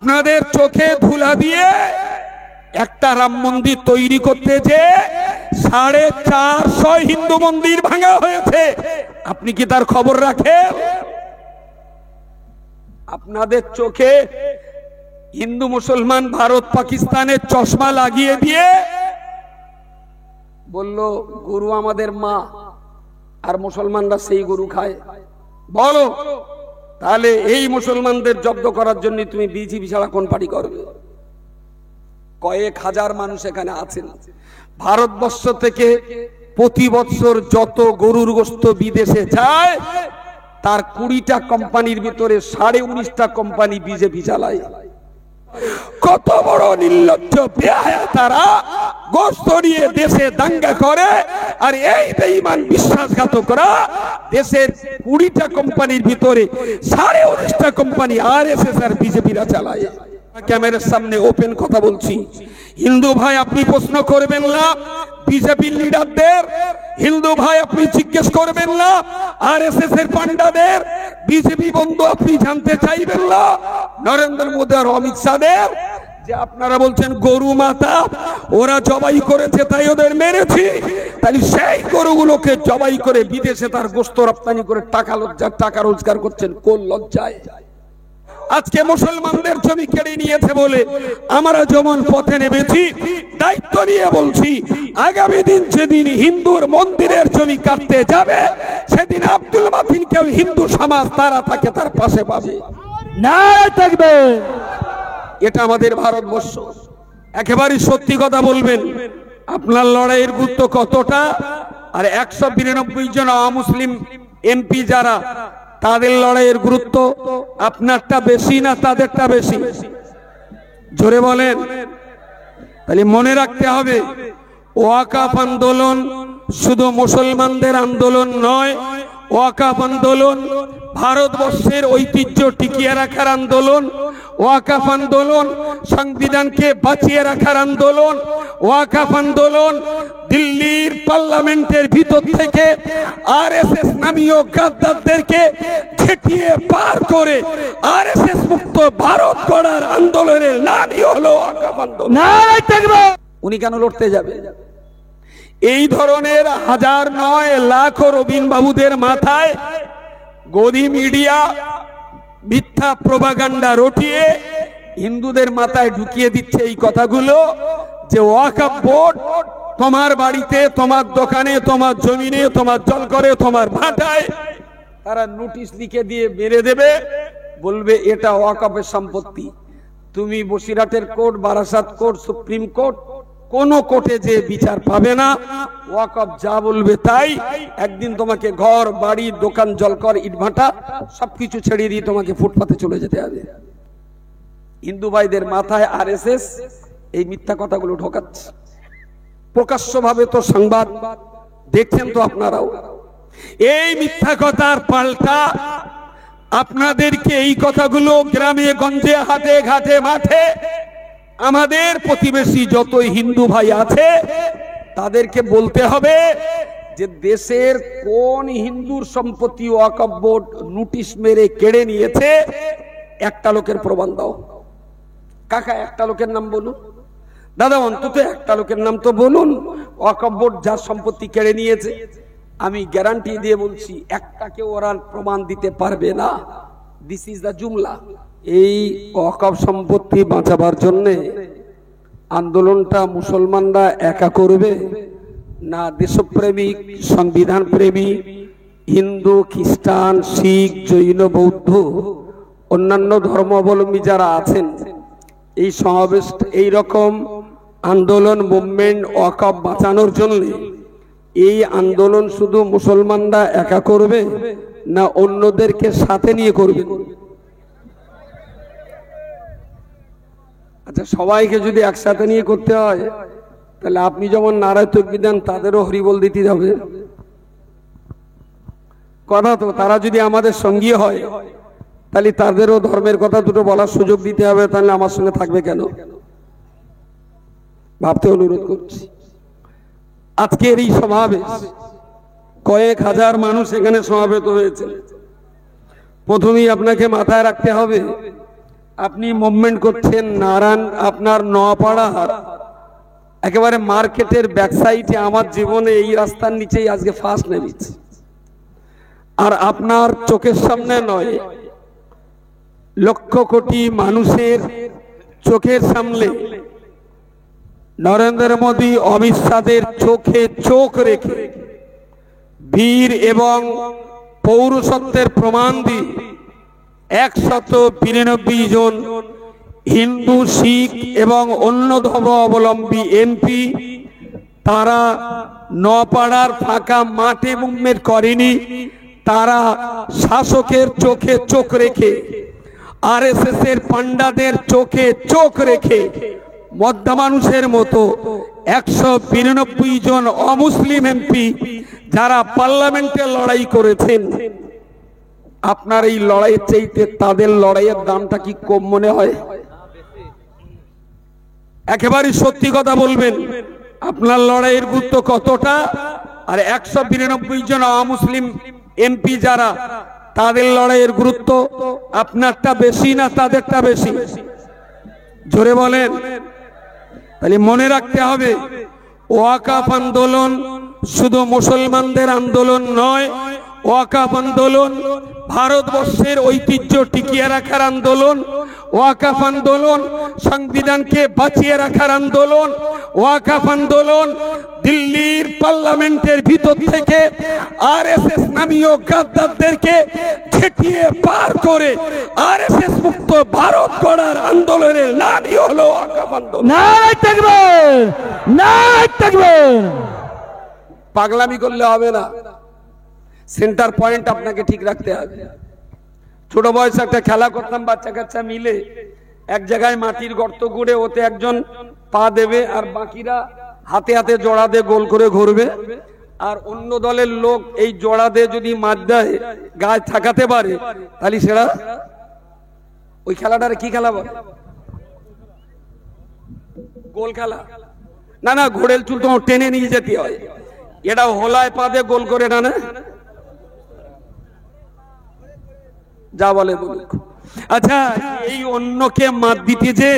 আপনাদের চোখে ধুলা দিয়ে একটা রাম মন্দির তৈরি করতে যে 450 হিন্দু মন্দির ভাঙা হয়েছে, আপনি কি তার খবর রাখেন? আপনাদের চোখে হিন্দু মুসলমান ভারত পাকিস্তানের চশমা লাগিয়ে দিয়ে বলল গরু আমাদের মা, আর মুসলমানরা সেই গরু খায়। বলো তাহলে এই মুসলমানদের জব্দ করার জন্য তুমি বিজেপি ছাড়া কোন পার্টি করবে? কয়েক হাজার মানুষ এখানে আছেন। ভারতবর্ষ থেকে প্রতি বছর যত গরুর গোশত বিদেশে যায় তার 20টা কোম্পানির ভিতরে 19.5টা কোম্পানি বিজেপি চালায়। কত বড় নির্লজ্জ বেহায়া তারা! গোশত নিয়ে দেশে দাঙ্গা করে, আর এই বেঈমান বিশ্বাসঘাতকরা দেশের 20টা কোম্পানির ভিতরে 19.5টা কোম্পানি আরএসএস আর বিজেপিরা চালায়। ক্যামেরার সামনে ওপেন কথা বলছি। হিন্দু ভাই আপনি প্রশ্ন করবেন না বিজেপির লিডারদের, হিন্দু ভাই আপনি জিজ্ঞেস করবেন না আরএসএস এর পান্ডাদের, বিজেপি বন্ধু আপনি জানতে চাইবেন না নরেন্দ্র মোদী আর অমিত শাহদের যে আপনারা বলছেন গরু মাতা ওরা জবাই করেছে তাই ওদের মেরেছি, তাহলে সেই গরুগুলোকে জবাই করে বিদেশে তার গোশত রপ্তানি করে টাকা রোজগার করছেন কোন লজ্জায়? আজকে মুসলমানদের জমি কেড়ে নিয়েছে বলে আমরা যেমন পথে নেমেছি, দায়িত্ব নিয়ে বলছি আগামী দিন যেদিন হিন্দুর মন্দিরের জমি কাটতে যাবে সেদিন আব্দুল মাতিন কেউ হিন্দু সমাজ তারা তাকে তার পাশে পাবে না থাকবে। এটা আমাদের ভারতবর্ষ। একেবারে সত্যি কথা বলবেন, আপনার লড়াইয়ের গুরুত্ব কতটা, আর 192 জন অমুসলিম এমপি যারা তাদের লড়াইয়ের গুরুত্ব আপনারটা বেশি না তাদেরটা বেশি? জোরে বলেন। তাহলে মনে রাখতে হবে ওয়াকাফ আন্দোলন শুধু মুসলমানদের আন্দোলন নয়, ওয়াকাফ আন্দোলন ভারতবর্ষের ঐতিহ্য টিকিয়ে রাখার আন্দোলন, ওয়াকাফ আন্দোলন সংবিধানকে বাঁচিয়ে রাখার আন্দোলন, ওয়াকাফ আন্দোলন দিল্লির পার্লামেন্টের ভিতর থেকে আরএসএস নামীয় গাদ্দারদেরকে ছেটিয়ে পার করে আরএসএস মুক্ত ভারত গড়ার আন্দোলনের নামই হলো ওয়াকাফ আন্দোলন। উনি কেন লড়তে যাবে? এই ধরনের হাজার নয় লাখ রবিন বাবুদের মাথায় গদি মিডিয়া মিথ্যা প্রোপাগান্ডা রটিয়ে হিন্দুদের মাথায় ঢুকিয়ে দিচ্ছে এই কথাগুলো যে ওয়াকফ বোর্ড তোমার বাড়িতে, তোমার দোকানে, তোমার জমিনে, তোমার জল করে, তোমার ভাটায় তারা নোটিশ লিখে দিয়ে মেরে দেবে, বলবে এটা ওয়াকফের সম্পত্তি। তুমি বসিরহাটের court, Barasat court, supreme court কোন কোর্টে যে বিচার পাবে না, ওয়াকফ যা বলবে তাই। একদিন তোমাকে ঘর বাড়ি দোকান জলকর ইটভাটা সবকিছু ছেড়ে দিয়ে তোমাকে ফুটপাতে চলে যেতে হবে। হিন্দু ভাইদের মাথায় আরএসএস এই মিথ্যা কথাগুলো ঢোকাচ্ছে প্রকাশ্যভাবে। তো সংবাদ দেখছেন তো আপনারাও। এই মিথ্যা কথার পাল্টা আপনাদেরকে এই কথাগুলো গ্রামে গঞ্জে হাটে ঘাটে মাঠে আমাদের প্রতিবেশী যত হিন্দু ভাই আছে তাদেরকে বলতে হবে যে দেশের কোন হিন্দুর সম্পত্তি ওয়াকফ বোর্ড নোটিশ মেরে কেড়ে নিয়েছে, একটা লোকের প্রমাণ দাও। কাকা একটা লোকের নাম বলুন, দাদা অন্তত একটা লোকের নাম তো বলুন ওয়াকফ বোর্ড যার সম্পত্তি কেড়ে নিয়েছে। আমি গ্যারান্টি দিয়ে বলছি একটাকে ওরা প্রমাণ দিতে পারবে না। দিস ইজ দ্য জুমলা। এই ওয়াকফ সম্পত্তি বাঁচাবার জন্য আন্দোলনটা মুসলমানরা একা করবে না দেশপ্রেমিক, সংবিধান প্রেমী হিন্দু, খ্রিস্টান, শিখ, জৈন, বৌদ্ধ অন্যান্য ধর্মাবলম্বী যারা আছেন এই সমাবেশ, এই রকম আন্দোলন মুভমেন্ট ওয়াকফ বাঁচানোর জন্য এই আন্দোলন শুধু মুসলমানরা একা করবে না অন্যদেরকে সাথে নিয়ে করবে? আচ্ছা, সবাইকে যদি একসাথে নিয়ে করতে হয় তাহলে আপনি যেমন নারায় তাকবীর দেন তাদেরও হরিবল দিতে হবে কথা। তো তারা যদি আমাদের সঙ্গী হয় তাহলে তাদেরও ধর্মের কথা দুটো বলার সুযোগ দিতে হবে। তাহলে আমার সঙ্গে থাকবে কেন? ভাবতে অনুরোধ করছি। আজকের এই সমাবেশ কয়েক হাজার মানুষ এখানে সমাবেত হয়েছে। প্রথমেই আপনাকে মাথায় রাখতে হবে আপনি মুভমেন্ট করছেন নারায়ণ আপনার নোয়াপাড়ার একেবারে মার্কেটের ব্যাক সাইডে। আমার জীবনে এই রাস্তার নিচেই আজকে ফার্স্ট নেমেছি। আর আপনার চোখের সামনে নয়, লক্ষ কোটি মানুষের চোখের সামনে নরেন্দ্র মোদী অমিত শাহের চোখে চোখ রেখে বীর এবং পৌরসত্বের প্রমাণ দিয়ে 192 জন হিন্দু, শিখ এবং অন্য ধর্মাবলম্বী এমপি তারা নপাড়ার ফাঁকা মাঠে মুভমেন্ট করেনি। তারা শাসকের চোখে চোখ রেখে, আরএসএস এর পান্ডাদের চোখে চোখ রেখে মধ্যা মানুষের মতো 192 জন অমুসলিম এমপি যারা পার্লামেন্টে লড়াই করেছেন, আপনার এই লড়াইয়ের চাইতে তাদের লড়াইয়ের দামটা কি কম মনে হয়? একেবারে সত্যি কথা বলবেন, আপনার লড়াইয়ের গুরুত্ব কতটা? আর 192 জন অমুসলিম এমপি যারা, তাদের লড়াইয়ের গুরুত্ব আপনারটা বেশি না তাদেরটা বেশি? জোরে বলেন। তাহলে মনে রাখতে হবে, ওয়াকাফ আন্দোলন শুধু মুসলমানদের আন্দোলন নয়, ওয়াকাফ আন্দোলন ভারতবর্ষের ঐতিহ্য টিকিয়ে রাখার আন্দোলন, ওয়াকাফ আন্দোলন সংবিধানকে বাঁচিয়ে রাখার আন্দোলন, ওয়াকাফ আন্দোলন দিল্লির পার্লামেন্টের ভিতর থেকে আরএসএস নামীয় গাদ্দারদেরকে ছেটিয়ে পার করে আরএসএস মুক্ত ভারত গড়ার আন্দোলনের নামই হলো ওয়াকাফ আন্দোলন। নারায়ে তাকবীর, নারায়ে তাকবীর। পাগলামি করলে হবে না, সেন্টার পয়েন্ট আপনাকে ঠিক রাখতে হবে। ছোট বয়সে একটা খেলা করতাম বাচ্চা কাচ্চা মিলে, এক জায়গায় মাটির গর্ত গুড়ে ওতে একজন পা দেবে আর বাকিরা হাতে হাতে জোড়া দিয়ে গোল করে ঘুরবে, আর অন্য দলের লোক এই জোড়া দিয়ে যদি মাছ দেয় গায়ে থাকাতে পারে, তাহলে সেটা ওই খেলাটার কি খেলা বলে? গোল খেলা না, না ঘোড়ের চুল তো টেনে নিয়ে যেতে হয়, এটা হোলায় পা দিয়ে গোল করে টানে, যা বলে বলুক। আচ্ছা, এই অন্যকে মাত দিতে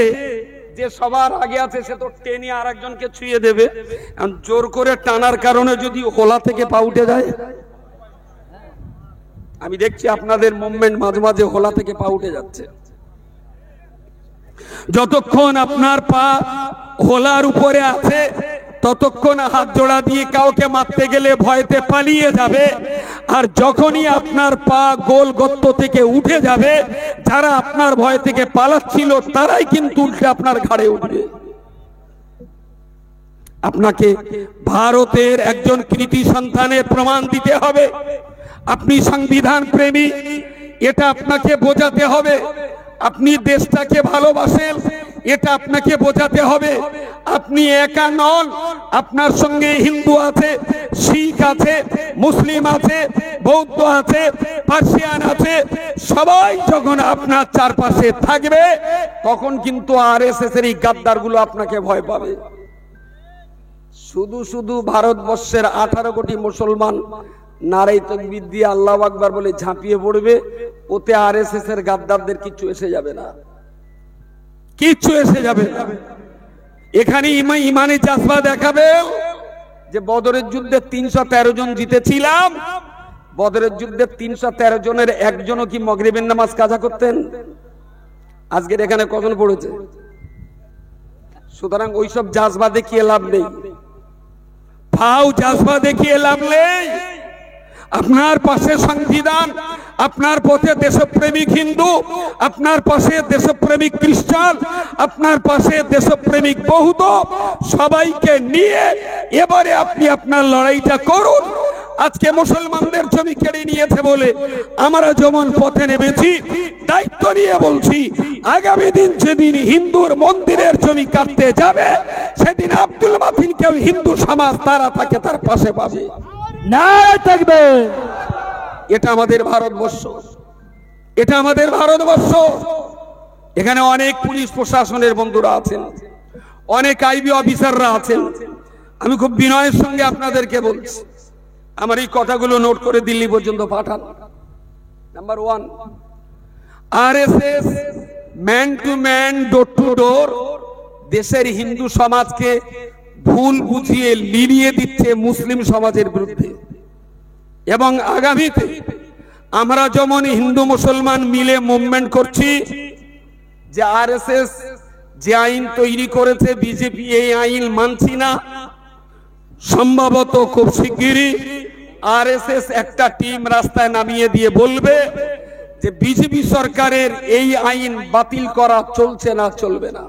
যে সবার আগে আছে সে তো টেনে আর একজনকে ছুঁয়ে দেবে, জোর করে টানার কারণে যদি হোলা থেকে পা উঠে যায়। আমি দেখছি আপনাদের মুভমেন্ট মাঝে মাঝে হোলা থেকে পা উঠে যাচ্ছে। যতক্ষণ আপনার পা হোলার উপরে আছে ততক্ষণ হাত জোড়া দিয়ে কাউকে মারতে গেলে ভয়তে পালিয়ে যাবে, আর যখনই আপনার পা গোল গর্ত থেকে উঠে যাবে, যারা আপনার ভয় থেকে পালাচ্ছিল তারাই কিন্তু উল্টে আপনার ঘাড়ে উঠবে। আপনাকে ভারতের একজন কৃতি সন্তানের প্রমাণ দিতে হবে আপনি সংবিধান প্রেমী, এটা আপনাকে বোঝাতে হবে। আপনি দেশটাকে ভালোবাসেন, এটা আপনাকে বোঝাতে হবে। আপনি একা নন, আপনার সঙ্গে হিন্দু আছে, শিখ আছে, মুসলিম আছে, বৌদ্ধ আছে, পার্সিয়ান আছে, সবাই যখন আপনার চারপাশে থাকবে তখন কিন্তু আরএসএস এর এই গাদ্দারগুলো আপনাকে ভয় পাবে। শুধু শুধু ভারতবর্ষের 18 কোটি মুসলমান নারায়ে তাকবীর দিয়ে আল্লাহু আকবার বলে ঝাঁপিয়ে পড়বে, ওতে আরএসএস এর গাদ্দারদের কিছু এসে যাবে না, কিচ্ছু এসে যাবে না। এখানে ইমানে জাজবা দেখাবে যে বদরের যুদ্ধে 313 জন জিতেছিলাম, বদরের যুদ্ধে 313 জনের একজনও কি মাগরিবের নামাজ কাজা করতেন? আজকের এখানে কজন পড়েছে? সুতরাং ওইসব জাজবা দেখিয়ে লাভ নেই, ফাও জাজবা দেখিয়ে লাভ নেই। আপনার পাশে সংবিধান, আপনার পথে দেশপ্রেমিক হিন্দু, আপনার পাশে দেশপ্রেমিক খ্রিস্টান, আপনার পাশে দেশপ্রেমিক বৌদ্ধ, সবাইকে নিয়ে এবারে আপনি আপনার লড়াইটা করুন। আজকে মুসলমানদের জমি কেড়ে নিয়েছে বলে আমরা যেমন পথে নেমেছি, দায়িত্ব নিয়ে বলছি আগামী দিন যেদিন হিন্দুর মন্দিরের জমি কাটতে যাবে সেদিন আব্দুল মাতিনকেও হিন্দু সমাজ তারা তাকে তার পাশে পাবে। নারায়ে তাকবীর। এটা আমাদের ভারতবর্ষ, এটা আমাদের ভারতবর্ষ। এখানে অনেক পুলিশ প্রশাসনের বন্ধুরা আছেন, অনেক আইবি অফিসাররা আছেন। আমি খুব বিনয়ের সঙ্গে আপনাদেরকে বলছি, আমার এই কথাগুলো নোট করে দিল্লি পর্যন্ত পাঠান। Number 1, RSS man to man, door to door দেশের হিন্দু সমাজকে ভুল বুঝিয়ে লিলিয়ে দিচ্ছে মুসলিম সমাজের বিরুদ্ধে। এবং আগামীতে আমরা যেমন হিন্দু মুসলমান মিলে মুভমেন্ট করছি যে আরএসএস যে আইন তৈরি করেছে বিজেপি এই আইন মানছি না, সম্ভবত খুব শিগগিরই আরএসএস একটা টিম রাস্তায় নামিয়ে দিয়ে বলবে যে বিজেপি সরকারের এই আইন বাতিল করা চলছে না, চলবে না।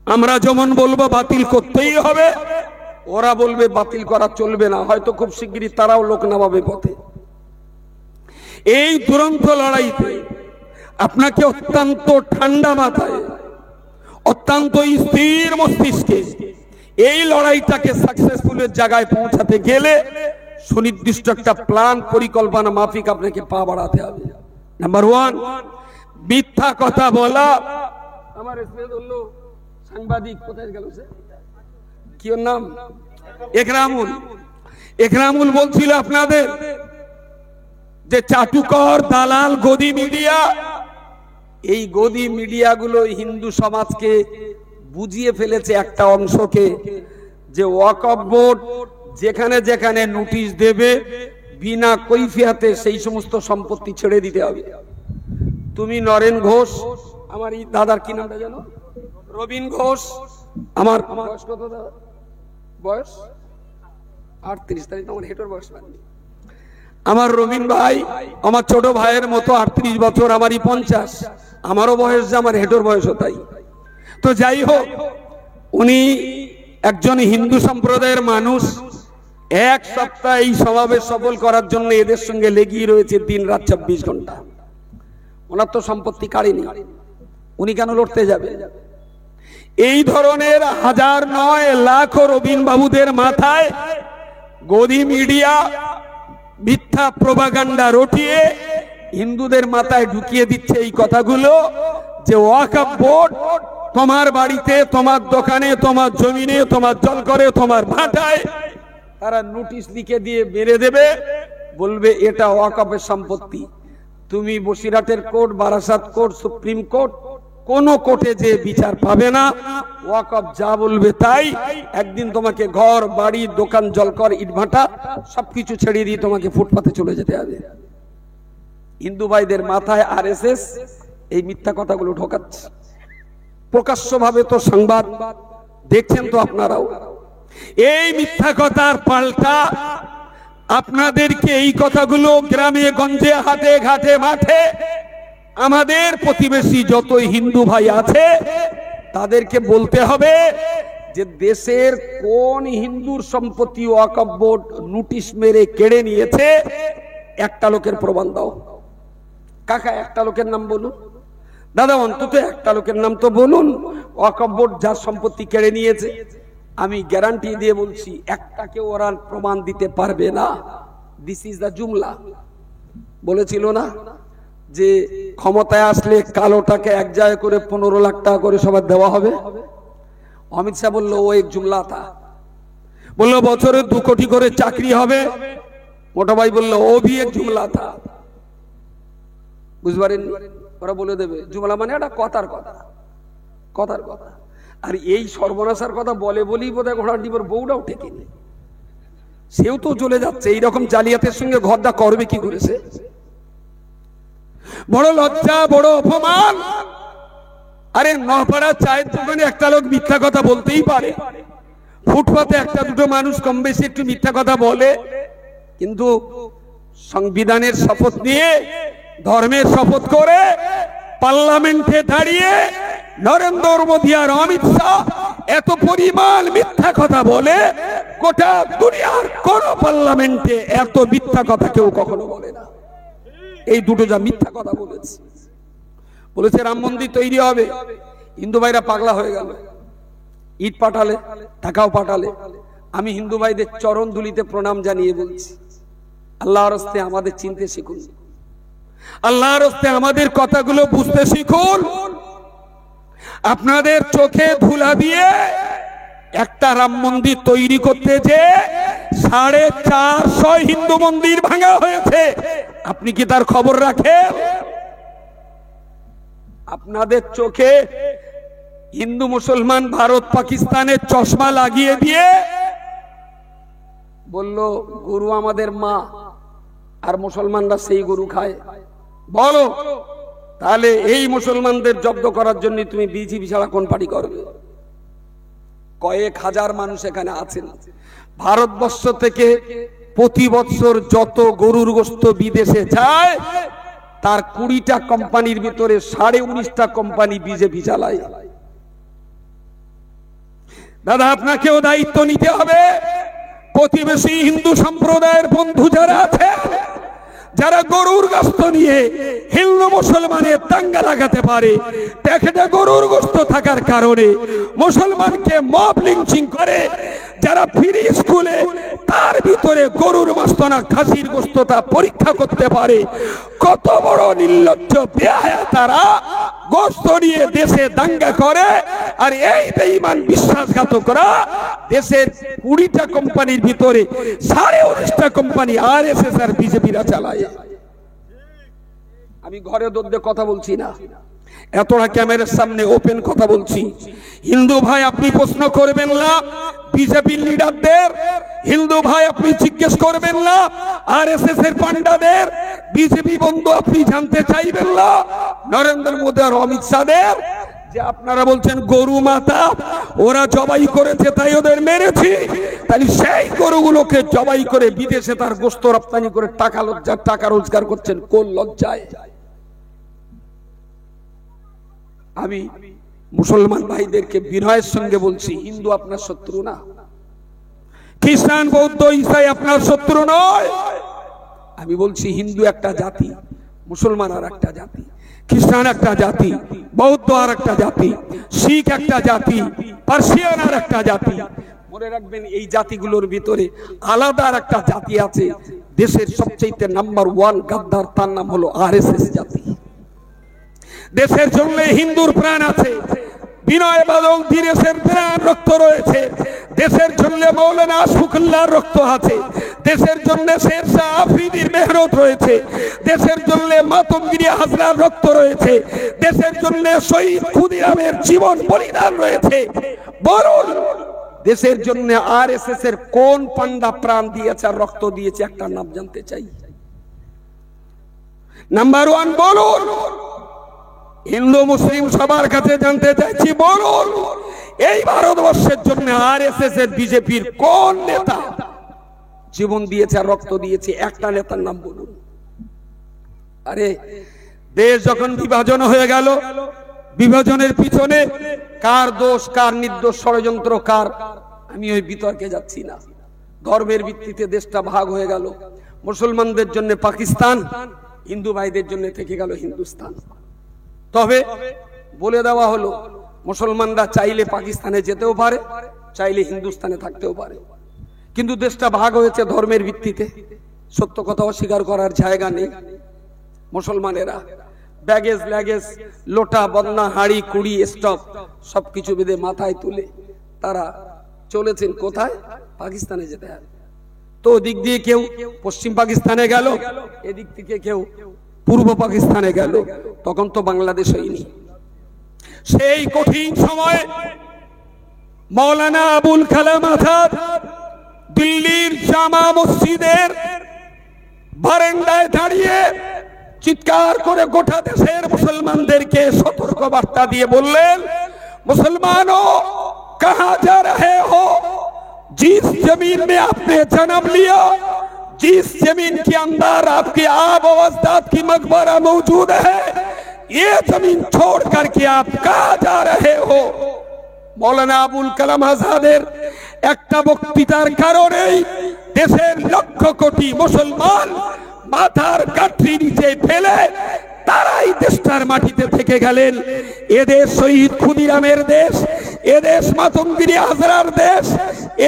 আমরা যেমন বলবো বাতিল করতেই হবে, ওরা বলবে বাতিল করা চলবে না। হয়তো খুব শিগগিরই তারাও লোক নামাবে পথে। এই দুরন্ত লড়াইতে আপনাকে অত্যন্ত ঠান্ডা মাথায়, অত্যন্ত স্থির মস্তিষ্কে এই লড়াইটাকে সাকসেসফুলের জায়গায় পৌঁছাতে গেলে সুনির্দিষ্ট একটা প্ল্যান, পরিকল্পনা মাফিক আপনাকে পা বাড়াতে হবে। নাম্বার ওয়ান, মিথ্যা কথা বলা। আমার সাংবাদিক কোথায় গেল, কি ওর নাম, একরামুল বলছিল আপনাদের যে চাটুকর দালাল গদি মিডিয়া, এই গদি মিডিয়াগুলো হিন্দু সমাজকে বুঝিয়ে ফেলেছে একটা অংশকে যে ওয়াকফ বোর্ড যেখানে যেখানে নোটিশ দেবে বিনা কৈফিয়াতে সেই সমস্ত সম্পত্তি ছেড়ে দিতে হবে। তুমি নরেন ঘোষ, আমার এই দাদার কি নামটা জানো, রবীন ঘোষ, আমার বয়স কত দাদা, বয়স 38, তাই আমার হেঁটোর বয়স বাড়নি। আমার রবীন ভাই আমার ছোট ভাইয়ের মতো 38 বছর, আমারই 50, আমারও বয়স যে আমার হেঁটোর বয়সও তাই। তো যাই হোক, উনি একজন হিন্দু সম্প্রদায়ের মানুষ, এক সপ্তাহ এই সমাবেশ সফল করার জন্য এদের সঙ্গে লেগিয়ে রয়েছে দিন রাত 24 ঘন্টা। ওনার তো সম্পত্তি কাড়েনি, উনি কেন লড়তে যাবে? এই ধরনের হাজার নয় লাখ রবীন বাবুদের মাথায় গদি মিডিয়া মিথ্যা প্রোপাগান্ডা রটিয়ে হিন্দুদের মাথায় ঢুকিয়ে দিচ্ছে এই কথাগুলো যে ওয়াকফ বোর্ড তোমার বাড়িতে, তোমার দোকানে, তোমার জমিনে, তোমার জল করে, তোমার ভাটায় তারা নোটিশ লিখে দিয়ে বেড়ে দেবে, বলবে এটা ওয়াকফের সম্পত্তি। তুমি বসিরহাটের court, Barasat court, supreme court, কোন কোর্টে যে বিচার পাবে না। ওয়াকফ যা বলবে তাই। একদিন তোমাকে ঘর বাড়ি, দোকান, জলকর, ইটভাটা সবকিছু ছেড়ে দিয়ে তোমাকে ফুটপাতে চলে যেতে হবে। হিন্দু ভাইদের মাথায় আরএসএস এই মিথ্যা কথাগুলো ঢোকাচ্ছে প্রকাশ্যভাবে। তো সংবাদ দেখছেন তো আপনারাও। এই মিথ্যা কথার পাল্টা আপনাদেরকে এই কথাগুলো গ্রামে গঞ্জে, হাটে ঘাটে মাঠে আমাদের প্রতিবেশী যত হিন্দু ভাই আছে তাদেরকে বলতে হবে যে দেশের কোন হিন্দুর সম্পত্তি ওয়াকফ বোর্ড নোটিশ মেরে কেড়ে নিয়েছে, একটা লোকের প্রমাণ দাও। কাকা একটা লোকের নাম বলুন, দাদা অন্তত একটা লোকের নাম তো বলুন ওয়াকফ বোর্ড যার সম্পত্তি কেড়ে নিয়েছে। আমি গ্যারান্টি দিয়ে বলছি একটাকে ওরা প্রমাণ দিতে পারবে না। দিস ইজ দ্য জুমলা। বলেছিল না যে ক্ষমতায় আসলে কালোটাকে এক জায়গায় করে 15 লাখ টাকা করে সবার দেওয়া হবে। অমিত শাহ বললো ও এক জুমলা থা। বললো বছরে 2 কোটি করে চাকরি হবে। মোটা ভাই বললো ও ভি এক জুমলা থা। বুঝতে পারেন? ওরা বলে দেবে জুমলা মানে একটা কথার কথা, কথার কথা। আর এই সর্বনাশার কথা বলে বলেই বোধহয় ঘোড়ার ডিপোর বউটাও ঠেকেনি, সেও তো চলে যাচ্ছে। এইরকম জালিয়াতের সঙ্গে ঘরটা করবে কি করেছে? বড় লজ্জা, বড় অপমান। আরে নপাড়া চায়ের দোকানে একটা লোক মিথ্যা কথা বলতেই পারে, ফুটপাতে একটা দুটো মানুষ কম বেশি একটু মিথ্যা কথা বলে, কিন্তু সংবিধানের শপথ নিয়ে, ধর্মের শপথ করে পার্লামেন্টে দাঁড়িয়ে নরেন্দ্র মোদী আর অমিত শাহ এত পরিমাণ মিথ্যা কথা বলে, গোটা দুনিয়ার কোন পার্লামেন্টে এত মিথ্যা কথা কেউ কখনো বলে না। এই দুটো যা মিথ্যা কথা বলেছে। বলেছে রাম মন্দির তৈরি হবে, হিন্দু ভাইরা পাগলা হয়ে গেল, ইট পাঠালে, টাকাও পাঠালে। আমি হিন্দু ভাইদের চরণ ধুলিতে প্রণাম জানিয়ে বলছি, আল্লাহর রাস্তায় আমাদের চিনতে শিখুন, আল্লাহর রাস্তায় আমাদের কথাগুলো বুঝতে শিখুন। আপনাদের চোখে ধুলা দিয়ে একটা রাম মন্দির তৈরি করতে যে 450 হিন্দু মন্দির ভাঙা হয়েছে, আপনি কি তার খবর রাখেন? আপনাদের চোখে হিন্দু মুসলমান ভারত পাকিস্তানের চশমা লাগিয়ে দিয়ে বলল গরু আমাদের মা, আর মুসলমানরা সেই গরু খায়। বলো তাহলে এই মুসলমানদের জব্দ করার জন্য তুমি বিজেপি ছাড়া কোন পার্টি করবে? কয়েক হাজার মানুষ এখানে আছেন। ভারতবর্ষ থেকে প্রতি বছর যত গরুর গোশত বিদেশে যায় তার 20টা কোম্পানির ভিতরে 19.5টা কোম্পানি বিজেপি চালায়। দাদা, আপনাকেও দায়িত্ব নিতে হবে। প্রতিবেশী হিন্দু সম্প্রদায়ের বন্ধু যারা আছে, যারা গরুর গোশত নিয়ে হিন্দু মুসলমানের দাঙ্গা লাগাতে পারে, পেটে গরুর গোশত থাকার কারণে মুসলমানকে মব লিঞ্চিং করে, যারা ফ্রি স্কুলে তার ভিতরে গরুর মাংস না খাসির গোশত তা পরীক্ষা করতে পারে, কত বড় নির্লজ্জ বেহায়া তারা গোশত নিয়ে দেশে দাঙ্গা করে। আর এই বেঈমান বিশ্বাসঘাতকরা দেশের 20টা কোম্পানির ভিতরে 19.5টা কোম্পানি আরএসএস আর বিজেপিরা চালায়। আমি ঘরে দৌড়ে কথা বলছি না, এতটা ক্যামেরার সামনে ওপেন কথা বলছি। হিন্দু ভাই আপনি প্রশ্ন করবেন না বিজেপির লিডারদের, হিন্দু ভাই আপনি জিজ্ঞেস করবেন না আরএসএস এর পান্ডাদের, বিজেপি বন্ধু আপনি জানতে চাইবেন না নরেন্দ্র মোদী আর অমিত শাহদের, যে আপনারা বলছেন গরু মাতা ওরা জবাই করেছে তাই ওদের মেরেছি। তাহলে সেই গরুগুলোকে জবাই করে বিদেশে তার গোশত রপ্তানি করে টাকা রোজগার করছেন কোন লজ্জায়? আমি মুসলমান ভাইদেরকে বিনয়ের সঙ্গে বলছি, হিন্দু আপনার শত্রু না, খ্রিস্টান বৌদ্ধ ইসাই আপনার শত্রু নয়। আমি বলছি হিন্দু একটা জাতি, মুসলমান আর একটা জাতি, খ্রিস্টান একটা জাতি, বৌদ্ধ আর একটা জাতি, শিখ একটা জাতি, পার্সিয়ান আর একটা জাতি। মনে রাখবেন এই জাতিগুলোর ভিতরে আলাদা আর একটা জাতি আছে, দেশের সবচেয়ে নাম্বার 1 গাদ্দার, তার নাম হলো আরএসএস জাতি। দেশের জন্য হিন্দুর প্রাণ আছে, বিনয় বাদল দীনেশের প্রাণ রক্ত রয়েছে, দেশের জন্য মৌলানা আশফাকুল্লাহর রক্ত আছে, দেশের জন্য শেরশাহ আফ্রিদির মেহনত রয়েছে, দেশের জন্য মাতঙ্গিরি হাজরার রক্ত রয়েছে, দেশের জন্য শহীদ ক্ষুদিরামের জীবন বলিদান রয়েছে। বলুন দেশের জন্য আরএসএস এর কোন পান্ডা প্রাণ দিয়েছে আর রক্ত দিয়েছে? একটা নাম জানতে চাই। নাম্বার 1 বলুন। হিন্দু মুসলিম সবার কাছে জানতে চাইছি, বলুন এই ভারতবর্ষের জন্য আরএসএস এর বিজেপির কোন নেতা জীবন দিয়েছে আর রক্ত দিয়েছে? একটা নেতার নাম বলুন। আরে দেশ যখন বিভাজন হয়ে গেল, বিভাজনের পিছনে কার দোষ, কার নির্দোষ, ষড়যন্ত্র কার, আমি ওই বিতর্কে যাচ্ছি না। ধর্মের ভিত্তিতে দেশটা ভাগ হয়ে গেল, মুসলমানদের জন্য পাকিস্তান, হিন্দু ভাইদের জন্য থেকে গেল হিন্দুস্তান। তবে বলে দেওয়া হলো মুসলমানরা চাইলে পাকিস্তানে যেতেও পারে, চাইলে হিন্দুস্তানে থাকতেও পারে, কিন্তু দেশটা ভাগ হয়েছে ধর্মের ভিত্তিতে। সত্য কথা অস্বীকার করার জায়গা নেই। মুসলমানেরা ব্যাগেজ ল্যাগেজ, লোটা বদনা, হাড়ি কুড়ি, স্টপ সবকিছু বেঁধে মাথায় তুলে তারা চলেছেন কোথায়? পাকিস্তানে যেতে হবে। তো ওদিক দিয়ে কেউ পশ্চিম পাকিস্তানে গেল, এদিক থেকে কেউ পূর্ব পাকিস্তানে গেল, তখন তো বাংলাদেশ হয়নি। সেই কঠিন সময় মৌলানা আবুল কালাম আজাদ দিল্লির জামা মসজিদের বারান্দায় দাঁড়িয়ে চিৎকার করে গোটা দেশের মুসলমানদেরকে সতর্ক বার্তা দিয়ে বললেন, मुसलमानों कहां जा रहे हो? जिस जमीन में आपने जन्म लिया, जिस जमीन के अंदर आपके आबा व अजदाद की मकबरा मौजूद है, ये जमीन छोड़ करके आप कहां जा रहे हो? मौलाना अबुल कलाम आजाদের একটা বক্তৃতার কারণেই দেশের লক্ষ কোটি মুসলমান মাথার গাঁঠরি নিচে ফেলে তারাই দেশটার মাটিতে থেকে গেলেন। এদেশ শহীদ ক্ষুদিরামের দেশ, এদেশ মাতঙ্গিনী হাজরার দেশ,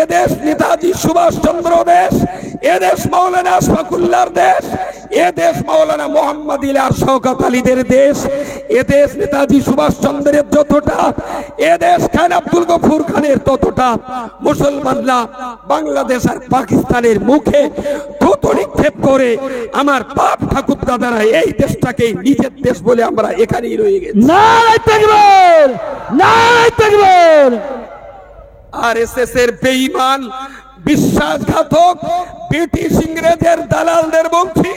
এদেশ নেতাজি সুভাষ চন্দ্র দেশ, এদেশ মৌলানা আশফাকুল্লাহর দেশ, এ দেশ মাওলানা মোহাম্মদ ইলার শওকত আলীদের দেশ, এ দেশ নেতাজি সুভাষ চন্দ্রের যতটা, এ দেশ খান আব্দুল গফুর খানের ততটা। মুসলমানরা বাংলাদেশ আর পাকিস্তানের মুখে থুতু নিক্ষেপ করে আমার বাপ ঠাকুর দাদারা এই দেশটাকে নিজের দেশ বলে আমরা এখানেই রয়ে গেছি। নারায়ে তাকবীর, নারায়ে তাকবীর। আরএসএস এর বেঈমান বিশ্বাসঘাতক ব্রিটিশ ইংরেজের দালালদের বংশী।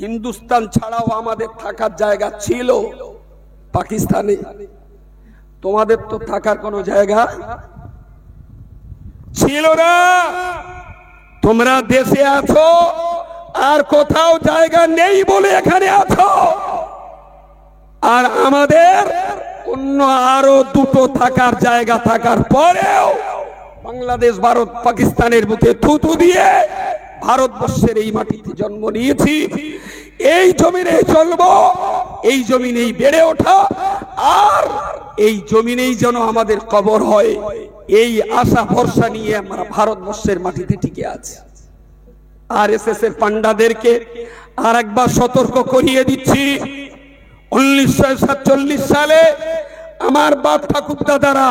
হিন্দুস্তান ছাড়াও আমাদের থাকার জায়গা ছিল পাকিস্তানে, তোমাদের তো থাকার কোনো জায়গা ছিল না। তোমরা দেশে আছো আর কোথাও জায়গা নেই বলে এখানে আছো, আর আমাদের অন্য আরো দুটো থাকার জায়গা থাকার পরেও বাংলাদেশ ভারত পাকিস্তানের বুকে থুতু দিয়ে ভারতবর্ষের এই মাটিতে জন্ম নিয়েছি। এই জমিনে চলবো, এই জমিনেই বেড়ে ওঠা, আর এই জমিনেই যেন আমাদের কবর হয়, এই আশা ভরসা নিয়ে আমরা ভারতবর্ষের মাটিতে টিকে আছি। আরএসএস এর পান্ডাদেরকে আর একবার সতর্ক করিয়ে দিচ্ছি, 1947 সালে আমার বাপ ঠাকুর দাদারা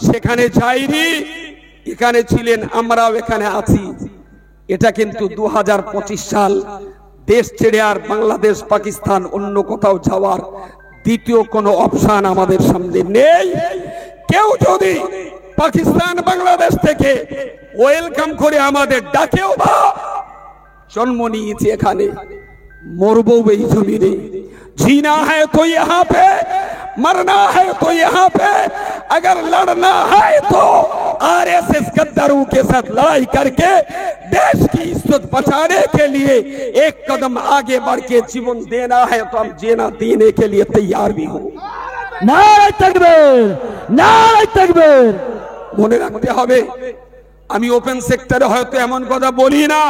সেখানে যায়নি, এখানে ছিলেন, আমরাও এখানে আছি। এটা কিন্তু 2025 সাল, দেশ ছেড়ে আর বাংলাদেশ পাকিস্তান অন্য কোথাও যাওয়ার দ্বিতীয় কোনো অপশন আমাদের সামনে নেই। কেউ যদি পাকিস্তান বাংলাদেশ থেকে ওয়েলকাম করে আমাদের ডাকেও বা, জন্ম নিয়েছি এখানে, মরবো এই জমিনে। जीना है तो यहाँ पे, मरना है तो यहाँ पे, अगर लड़ना है तो आरएसएस गद्दारों के साथ लड़ाई करके देश की इज्जत बचाने के लिए एक कदम आगे बढ़ के जीवन देना है तो हम जीना देने के लिए तैयार भी हो। नारे तकबीर, नारे तकबीर। মনে রাখতে হবে, আমি ওপেন সেক্টরে হয়তো এমন কথা বলি না,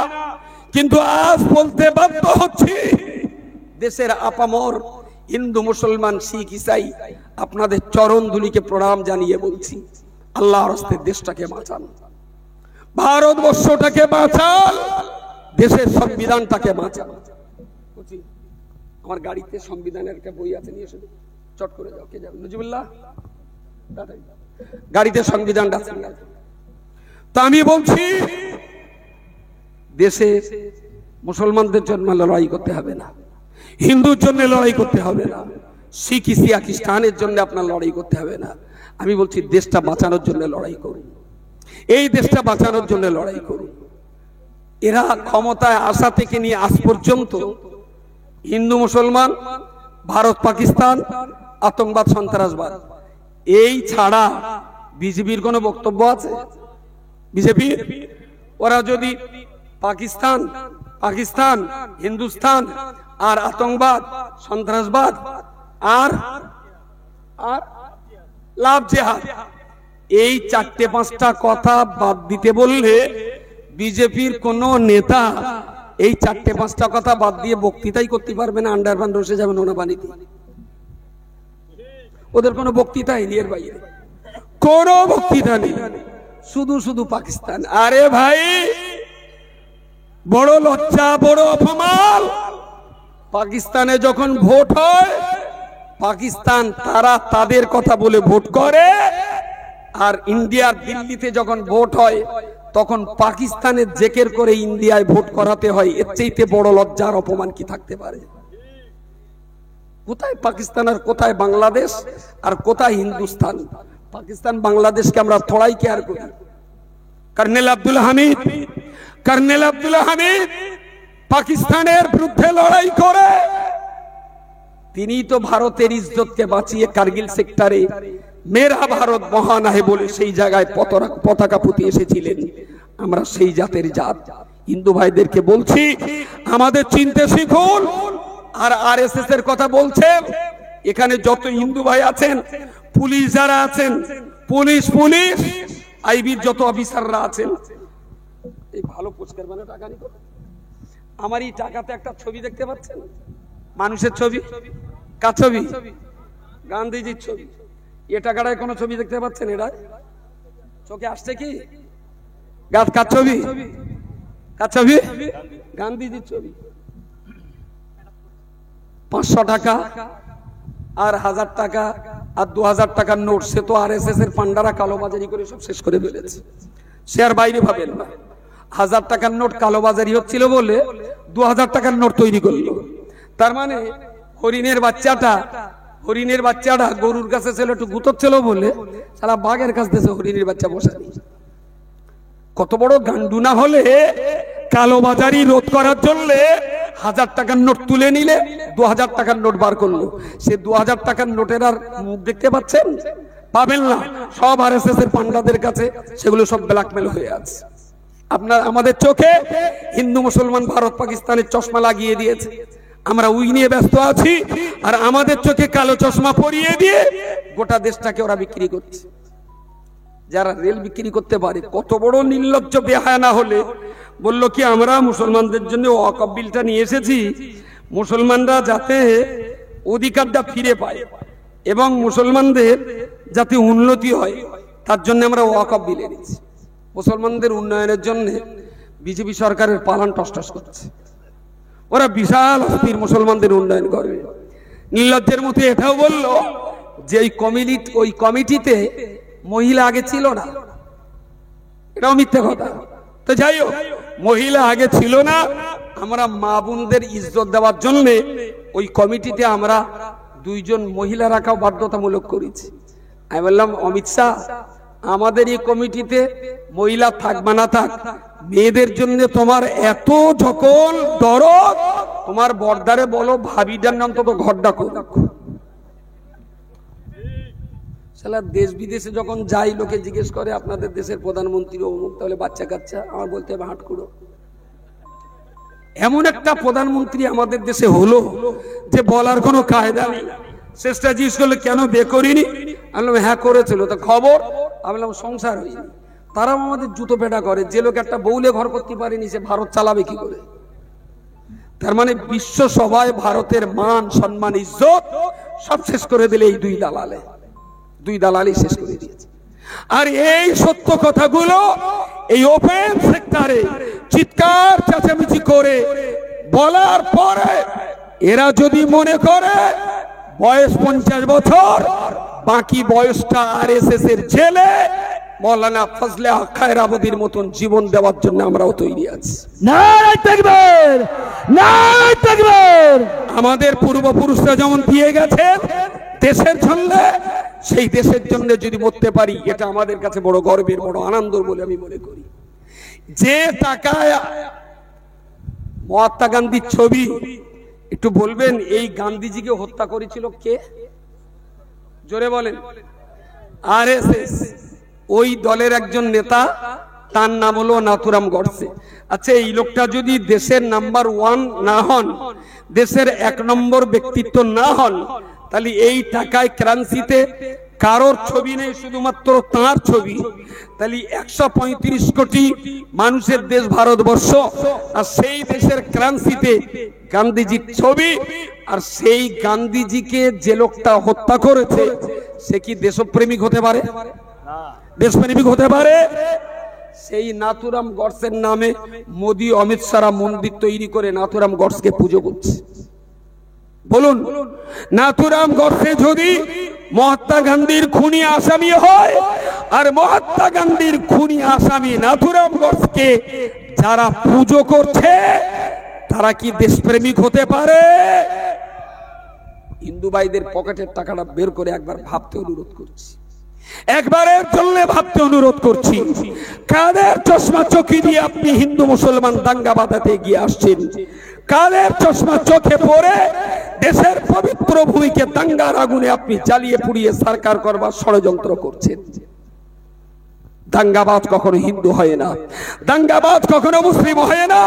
কিন্তু আজ বলতে বাধ্য হচ্ছি। দেশের আপামর হিন্দু মুসলমান শিখ ইসাই আপনাদের চরণ ধুলিকে প্রণাম জানিয়ে বলছি, আল্লাহর হস্তে দেশটাকে বাঁচান, ভারতবর্ষটাকে বাঁচান, দেশের সংবিধানটাকে বাঁচান। আমার গাড়িতে সংবিধানের একটা বই আছে, নিয়ে এসে চট করে যাও। কে যাবে? নজিবুল্লাহ গাড়িতে সংবিধানটা আছে। তো আমি বলছি, দেশে মুসলমানদের জন্য লড়াই করতে হবে না, হিন্দুর জন্য লড়াই করতে হবে না, শিখ ইসিয়া খ্রিস্টানের জন্য আপনার লড়াই করতে হবে না। আমি বলছি দেশটা বাঁচানোর জন্য লড়াই করুন, এই দেশটা বাঁচানোর জন্য লড়াই করুন। এরা ক্ষমতায় আসা থেকে নিয়ে আজ পর্যন্ত হিন্দু মুসলমান, ভারত পাকিস্তান, আতঙ্কবাদ সন্ত্রাসবাদ, এই ছাড়া বিজেপির কোনো বক্তব্য আছে? বিজেপির ওরা যদি পাকিস্তান পাকিস্তান হিন্দুস্তান আর আতঙ্কবাদ সন্ত্রাসবাদ আর আর লাভ জেহাদ, এই 4-5টা কথা বাদ দিতে বললে বিজেপির কোন নেতা এই 4-5টা কথা বাদ দিয়ে বক্তৃতাই করতে পারবে না, আন্ডারপ্যান্ট রসে যাবেন ওনা পানিতে। ওদের কোনো বক্তৃতাই নেই, এর বাইরে কোনো বক্তৃতা নেই, শুধু শুধু পাকিস্তান। আরে ভাই, বড় লজ্জা, বড় অপমান। পাকিস্তানে যখন ভোট হয়, পাকিস্তান তারা তাদের কথা বলে ভোট করে, আর ইন্ডিয়ার দিল্লিতে যখন ভোট হয় তখন পাকিস্তানের জেকের করে ইন্ডিয়ায় ভোট করাতে হয়। এর চাইতে বড় লজ্জার অপমান কি থাকতে পারে? কোথায় পাকিস্তান আর কোথায় বাংলাদেশ আর কোথায় হিন্দুস্তান? পাকিস্তান বাংলাদেশকে আমরা থোড়াই কেয়ার করি। কর্নেল আব্দুল হামিদ পাকিস্তানের বিরুদ্ধে লড়াই করে তিনি তো ভারতের ইজ্জতকে বাঁচিয়ে কারগিল সেক্টরে মেরা ভারত মহান है বলে সেই জায়গায় পতাকা পুঁতে এসেছিলেন। আমরা সেই জাতের জাত। হিন্দু ভাইদেরকে বলছি, আমাদের চিনতে শিখুন। আর আরএসএস এর কথা বলছেন, এখানে যত হিন্দু ভাই আছেন, পুলিশ যারা আছেন, পুলিশ আইবির যত অফিসাররা আছেন, এই ভালো পুরস্কার মানে টাকা নিত। আমার এই টাকাতে একটা ছবি দেখতে পাচ্ছেন, মানুষের ছবি। কার ছবি? গান্ধীজির ছবি। এ টাকাটায় কোন ছবি দেখতে পাচ্ছেন? এরা চোখে আসছে কি? কার ছবি? কার ছবি? গান্ধীজির ছবি। 500 টাকা আর 1000 টাকা আর 2000 টাকার নোট, সে তো আরএসএস এর পান্ডারা কালোবাজারি করে সব শেষ করে ফেলেছে। সে আর বাইরে ভাবেন না। 1000 টাকার নোট কালোবাজারি হচ্ছিল বলে 2000 টাকার নোট তৈরি করলো। তার মানে হরিণের বাচ্চাটা গরুর কাছে ছিল, একটু গুতোচ্ছিল বলে সারা বাঘের কাছ থেকে হরিণের বাচ্চা বসানি। কত বড় গান্ডু না হলে কালোবাজারি রোধ করার জন্য 1000 টাকার নোট তুলে নিলে 2000 টাকার নোট বার করলো। সে 2000 টাকার নোটের আর মুখ দেখতে পাচ্ছেন? পাবেন না। সব আরএসএস এর পান্ডাদের কাছে সেগুলো সব ব্ল্যাকমেল হয়ে আছে। আমাদের চোখে হিন্দু মুসলমান ভারত পাকিস্তানের চশমা লাগিয়ে দিয়েছে, আমরা ওই নিয়ে ব্যস্ত আছি। আর আমাদের চোখে কালো চশমা পরিয়ে দিয়ে গোটা দেশটাকে ওরা বিক্রি করছে। যারা রেল বিক্রি করতে পারে, কত বড় নির্লজ্জ বেহায়া না হলে বললো কি আমরা মুসলমানদের জন্য ওয়াকফ বিলটা নিয়ে এসেছি, মুসলমানরা যাতে অধিকারটা ফিরে পায় এবং মুসলমানদের যাতে উন্নতি হয় তার জন্য আমরা ওয়াকফ বিল এনেছি। মুসলমানদের উন্নয়নের জন্য বিজেপি সরকারের পালান টসটস করছে। ওরা বিশাল অস্থির মুসলমানদের উন্নয়ন করবে। নির্লজ্জের মতো এটাও বললো যে ওই কমিটিতে মহিলা আগে ছিল না। এটাও মিথ্যে কথা। তো যাই হোক, মহিলা আগে ছিল না, আমরা মা বোনদের ইজ্জত দেওয়ার জন্য ওই কমিটিতে আমরা 2 জন মহিলা রাখাও বাধ্যতামূলক করেছি। আমি বললাম অমিত শাহ, আমাদের এই কমিটিতে মহিলা থাক বা না থাক, মেয়েদের জন্য তোমার এত যখন দরদ, তোমার বর্দারে বলো ভাবিটার নাম তো ঘরটা করুক। দেশ বিদেশে যখন যাই লোকে জিজ্ঞেস করে আপনাদের দেশের প্রধানমন্ত্রী অমুক, তাহলে বাচ্চা কাচ্চা, আমার বলতে হবে হাটকুড়ো। এমন একটা প্রধানমন্ত্রী আমাদের দেশে হলো যে বলার কোনো কায়দা নেই। শেষটা জিজ্ঞেস করলে কেন বিয়ে করিনি, আমি বললাম হ্যাঁ করেছিল, তো খবর? আমি বললাম সংসার হয়নি। তারাও আমাদের জুতো পেটা করে, যে লোক একটা বউলে ঘর করতে পারেনি সে ভারত চালাবে কি করে? তার মানে বিশ্ব সভায় ভারতের মান সম্মান ইজ্জত সব শেষ করে দিলে এই দুই দালালি শেষ করে দিয়েছে। আর এই সত্য কথাগুলো এই ওপেন সেক্টরে চিৎকার চেঁচামেচি করে বলার পরে এরা যদি মনে করে বয়স 50 বছর, বাকি বয়সটা আরএসএস এর জেলে মৌলানা ফজলে হক খায়রাবাদীর মতন জীবন দেওয়ার জন্য আমরাও তৈরি আছি। নারায়ে তাকবীর, নারায়ে তাকবীর। আমাদের পূর্বপুরুষরা যেমন দিয়ে গেছেন দেশের জন্য, সেই দেশের জন্য যদি মরতে পারি এটা আমাদের কাছে বড় গর্বের, বড় আনন্দ বলে আমি মনে করি। যে টাকায় মহাত্মা গান্ধীর ছবি, একটু বলবেন এই গান্ধীজিকে হত্যা করেছিল কে? জোরে বলেন। আরএসএস। ওই দলের একজন নেতা, তার নাম হলো নাথুরাম গডসে। আচ্ছা, এই লোকটা যদি দেশের নাম্বার 1 না হন, দেশের 1 নম্বর ব্যক্তিত্ব না হন, তাহলে এই টাকায় কারেন্সিতে কারোর ছবি নেই, শুধুমাত্র তার ছবি। তাহলে 135 কোটি মানুষের দেশ ভারতবর্ষ, আর সেই দেশের কারেন্সিতে গান্ধীজির ছবি। আর সেই গান্ধীজিকে যে লোকটা হত্যা করেছে সে কি দেশপ্রেমিক হতে পারে? দেশপ্রেমিক হতে পারে? সেই নাথুরাম গডসের নামে মোদি অমিত শাহ মন্দির তৈরি করে নাথুরাম গডসকে পুজো করছে। বলুন, নাথুরাম গডসে যদি মহাত্মা গান্ধীর খুনি আসামি হয়, আর মহাত্মা গান্ধীর খুনি আসামি নাথুরাম গডসকে যারা পুজো করছে তারা কি দেশপ্রেমিক হতে পারে? হিন্দু ভাইদের পকেটের টাকাটা বের করে একবার ভাবতে অনুরোধ করছি, একবারের জন্য ভাবতে অনুরোধ করছি। কাদের চশমা চোখে দিয়ে আপনি হিন্দু মুসলমান দাঙ্গা বাঁধাতে গিয়ে আসছেন? কাদের চশমা চোখে পড়ে দেশের পবিত্র ভূমিকে দাঙ্গার আগুনে আপনি জ্বালিয়ে পুড়িয়ে সরকার করবার ষড়যন্ত্র করছেন? দাঙ্গাবাজ কখনো হিন্দু হয় না, দাঙ্গাবাজ কখনো মুসলিম হয় না,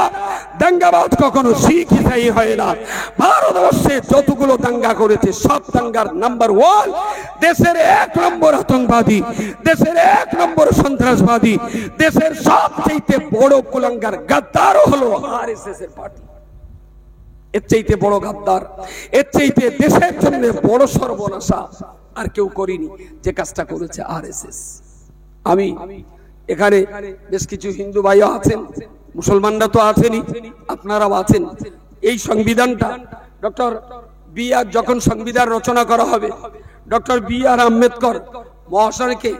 দাঙ্গাবাজ কখনো শিখ ইসাই হয় না। ভারতবর্ষে যতগুলো দাঙ্গা করেছে সব দাঙ্গার নাম্বার 1 দেশের 1 নম্বর আতঙ্কবাদী, দেশের 1 নম্বর সন্ত্রাসবাদী, দেশের সবচেয়ে বড় কুলাঙ্গার গাদ্দার হলো আরএসএস এর পার্টি। এর চাইতে বড় গাদ্দার, এর চাইতে দেশের জন্য বড় সর্বনাশা আর কেউ করেনি যে কাজটা করেছে আরএসএস। আমি এখানে বেশ কিছু হিন্দু ভাইও আছেন, মুসলমানরা তো আছেনই, আপনারাও আছেন। এই সংবিধানটা ডক্টর বি আর যখন সংবিধান রচনা করা হবে, ডক্টর বি আর আম্বেদকর মহাশয়কে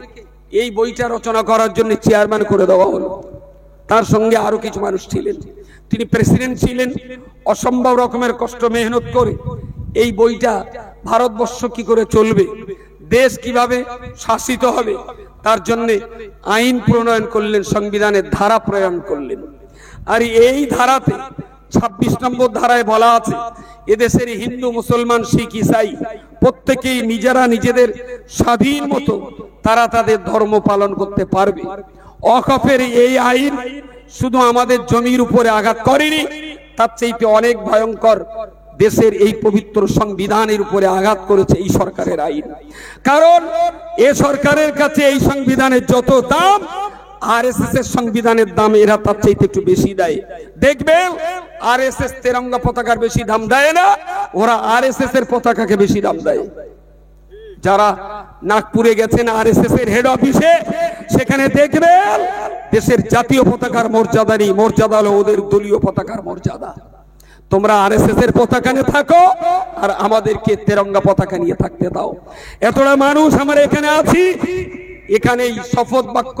এই বইটা রচনা করার জন্য চেয়ারম্যান করে দেওয়া হলো। তার সঙ্গে আরো কিছু মানুষ ছিলেন, তিনি প্রেসিডেন্ট ছিলেন। অসম্ভব রকমের কষ্ট মেহনত করে এই বইটা ভারতবর্ষ কি করে চলবে, দেশ কিভাবে শাসিত হবে, তার জন্য আইন প্রণয়ন করলেন, সংবিধানের ধারা প্রণয়ন করলেন। আর এই ধারাতে 26 নম্বর ধারায় বলা আছে, এদেশের হিন্দু, মুসলমান, শিখ, ইসাই প্রত্যেকেই নিজেরা নিজেদের স্বাধীন মতো তারা তাদের ধর্ম পালন করতে পারবে। ওয়াকফের এই আইন শুধু আমাদের জমির উপরে আঘাত করেনি, তার চাইতে অনেক ভয়ঙ্কর দেশের এই পবিত্র সংবিধানের উপরে আঘাত করেছে এই সরকারের আইন। কারণ এ সরকারের কাছে এই সংবিধানের যত দাম, আরএসএস এর সংবিধানের দাম এরা তার চাইতে একটু বেশি দেয়। দেখবেন আরএসএস তেরঙ্গা পতাকার বেশি দাম দেয় না, ওরা আরএসএস এর পতাকাকে বেশি দাম দেয়। যারা নাগপুরে গেছেন আরএসএস এর হেড অফিসে, সেখানে দেখবেন দেশের জাতীয় পতাকার মর্যাদা নেই, মর্যাদা হলো ওদের দলীয় পতাকার মর্যাদা। তোমরা আরএসএস এর পতাকা নিয়ে থাকো আর আমাদেরকে তেরঙ্গা পতাকা নিয়ে থাকতে দাও। এতটা মানুষ আমরা এখানে আছি, এখানে শপথ বাক্য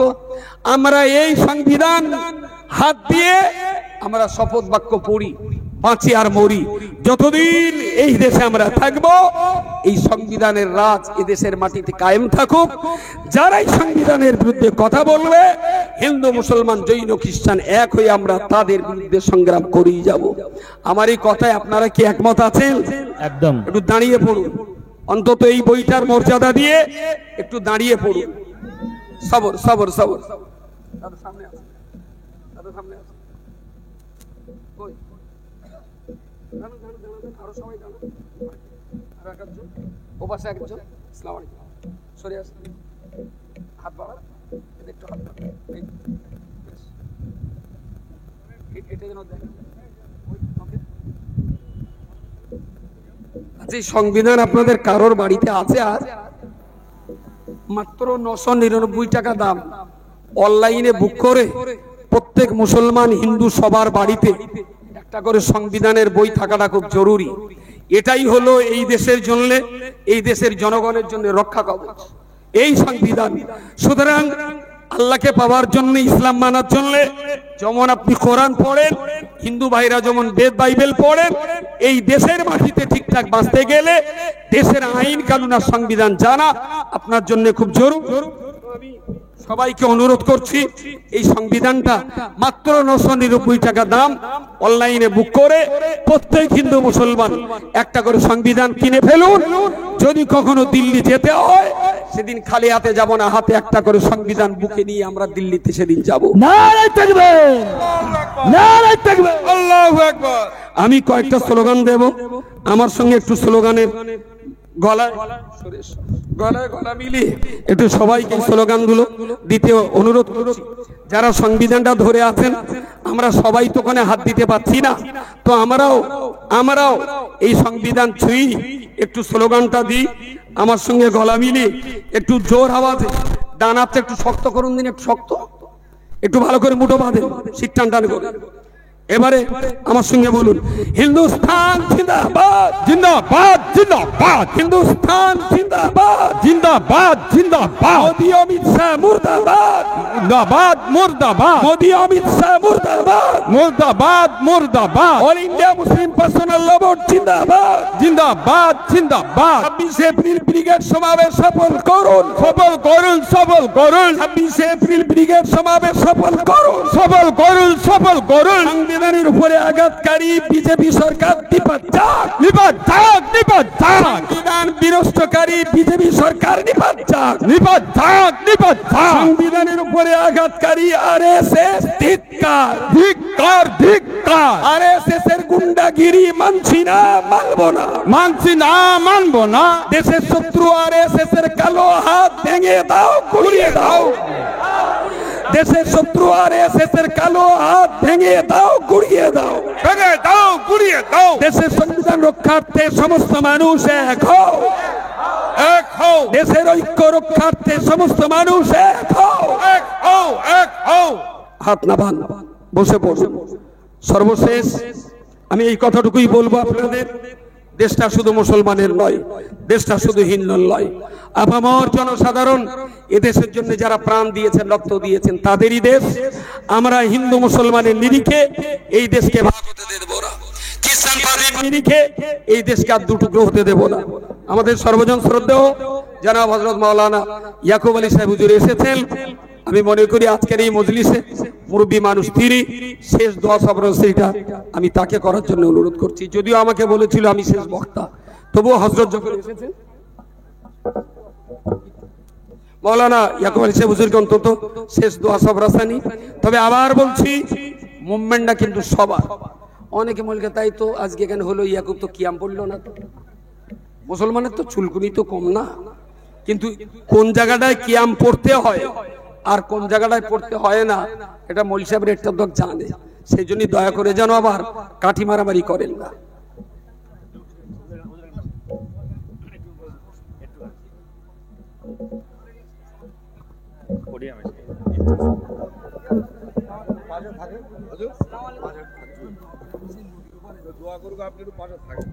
আমরা এই সংবিধান হাত দিয়ে আমরা শপথ বাক্য পড়ি, বাঁচি আর মরি। যতদিন এই দেশে আমরা থাকব, এই সংবিধানের রাজ এদেশের মাটিতে কায়েম থাকুক। যারাই সংবিধানের বিরুদ্ধে কথা বলবে, হিন্দু, মুসলমান, জৈন, খ্রিস্টান এক হয়ে আমরা তাদের বিরুদ্ধে সংগ্রাম করেই যাব। আমার এই কথায় আপনারা কি একমত আছেন? একদম। একটু দাঁড়িয়ে পড়ুন, অন্তত এই বইটার মর্যাদা দিয়ে একটু দাঁড়িয়ে পড়ুন। সবর সবর সবর, দাদা সামনে আসুন, দাদা সামনে আসুন। আরো সবাই জানো, আর একজন ও পাশে একজন। আসসালামু আলাইকুম, সরে আসুন, হাত বাড়া, একটু হাত বাড়া, এটা যেন দেখেন। আচ্ছা, এই সংবিধান আপনাদের কারোর বাড়িতে আছে? আজ মাত্র 999 টাকা দাম। অনলাইনে বুক করে প্রত্যেক মুসলমান, হিন্দু সবার বাড়িতে একটা করে সংবিধানের বই থাকাটা খুব জরুরি। এটাই হলো এই দেশের জন্য, এই দেশের জনগণের জন্য রক্ষা কবচ এই সংবিধান। সুতরাং আল্লাহকে পাওয়ার জন্য, ইসলাম মানার জন্য যেমন আপনি কোরআন পড়েন, হিন্দু ভাইরা যেমন বেদ বাইবেল পড়েন, এই দেশের মাটিতে ঠিকঠাক বাঁচতে গেলে দেশের আইন কানুন আর সংবিধান জানা আপনার জন্য খুব জরুরি। আমি সবাইকে অনুরোধ করছি, এই সংবিধানটা মাত্র 999 টাকা দাম। অনলাইনে বুক করে প্রত্যেক হিন্দু, মুসলমান একটা করে সংবিধান কিনে ফেলুন। যদি কখনো দিল্লি যেতে হয়, সেদিন খালি হাতে যাব না, হাতে একটা করে সংবিধান বুকে নিয়ে আমরা দিল্লিতে সেদিন যাব। নারায়ে তাকবীর, নারায়ে তাকবীর, আল্লাহু আকবার। আমি কয়েকটা স্লোগান দেব, আমার সঙ্গে একটু স্লোগানের গলায় গলা মিলিয়ে একটু সবাইকে স্লোগানগুলো দিতে অনুরোধ করছি। যারা সংবিধানটা ধরে আছেন, আমরা সবাই তো ওখানে হাত দিতে পারছি না, তো আমরাও এই সংবিধান ছুঁই, একটু স্লোগানটা দিই। আমার সঙ্গে গলা মিলিয়ে একটু জোর আওয়াজে, ডান হাতটা একটু শক্ত করুন দিন, একটু শক্ত, একটু ভালো করে মুঠো বাঁধেন, শীত টান টান করে। এবারে আমার সঙ্গে বলুন, হিন্দুস্তান জিন্দাবাদ, জিন্দাবাদ, জিন্দাবাদ, হিন্দুস্তান জিন্দাবাদ, জিন্দাবাদ, জিন্দাবাদ, মোদি অমিত শাহ মুর্দাবাদ, মুর্দাবাদ, মুর্দাবাদ, মোদি অমিত শাহ মুর্দাবাদ, মুর্দাবাদ, মুর্দাবাদ, all India Muslim personal law board জিন্দাবাদ, জিন্দাবাদ, জিন্দাবাদ। 26 এপ্রিল ব্রিগেড সমাবেশ সফল করুন, সফল করুন, সফল করুন, 26 এপ্রিল ব্রিগেড সমাবেশ সফল করুন, সফল করুন, সফল করুন। সংবিধানের উপরে আঘাতকারী বিজেপি সরকার নিপাত যাক, নিপাত যাক, নিপাত যাক, সংবিধান বিনষ্টকারী বিজেপি সরকার নিপাত যাক, নিপাত যাক, নিপাত যাক। সংবিধানের উপরে আঘাতকারী আরএসএস ধিক্কার, ধিক্কার, ধিক্কার। আরএসএস এর গুন্ডাগিরি মানছি না, মানব না, মানছি না, মানব না। দেশের শত্রু আরএসএস এর কালো হাত ভেঙে দাও, গুড়িয়ে দাও। দেশের শত্রু আরএসএস এর কালো হাত ভেঙে দাও, গুড়িয়ে দাও, ভেঙে দাও, গুড়িয়ে দাও। দেশের সংবিধান রক্ষার্থে সমস্ত মানুষ এক হও, এক হও, দেশের ঐক্য রক্ষার্থে সমস্ত মানুষ এক হও, এক হও, এক হও। হাত নামান, বসে পড়ুন। সর্বশেষ আমি এই কথাটুকুই বলবো আপনাদের, দেশটা শুধু মুসলমানের নয়, দেশটা শুধু হিন্দুর নয়, আপামর জনসাধারণ এদেশের জন্য যারা প্রাণ দিয়েছেন, রক্ত দিয়েছেন, তাদেরই দেশ। আমরা হিন্দু মুসলমানের নিরিখে এই দেশকে ভাগ হতে দেব না, খ্রিস্টানবাদের নিরিখে এই দেশকে আর দুটুকরো হতে দেব না। আমাদের সর্বজন শ্রদ্ধেয় জনাব হযরত মাওলানা ইয়াকুব আলী সাহেব হুজুর এসেছেন। আমি মনে করি আজকের এই মজলিসে মুরব্বী মানুষ তিনি, শেষ দোয়া সবরসিটা আমি তাকে করার জন্য অনুরোধ করছি। যদিও আমাকে বলেছিল আমি শেষ বক্তা, তবুও হযরত যখন এসেছেন মাওলানা ইয়াকুব আলী সাহেব হুজুরকে অন্তত শেষ দোয়া সবরসানি। তবে আবার বলছি, মুভমেন্টটা কিন্তু সবার। অনেকে বলবে তাই তো আজকে কেন হলো, ইয়াকুব তো কিয়াম পড়লো না, তো মুসলমানের তো চুলকুনি তো কম না, কিন্তু কোন জায়গাটায় কিয়াম পড়তে হয় আর কোন জায়গাটায় পড়তে হয় না এটা মৌলভী সাহেবের একটা দক জানে। সেই জন্য দয়া করে যেন আবার কাঠি মারামারি করেন না। দোয়া করবো আপনি একটু পাশে থাকেন।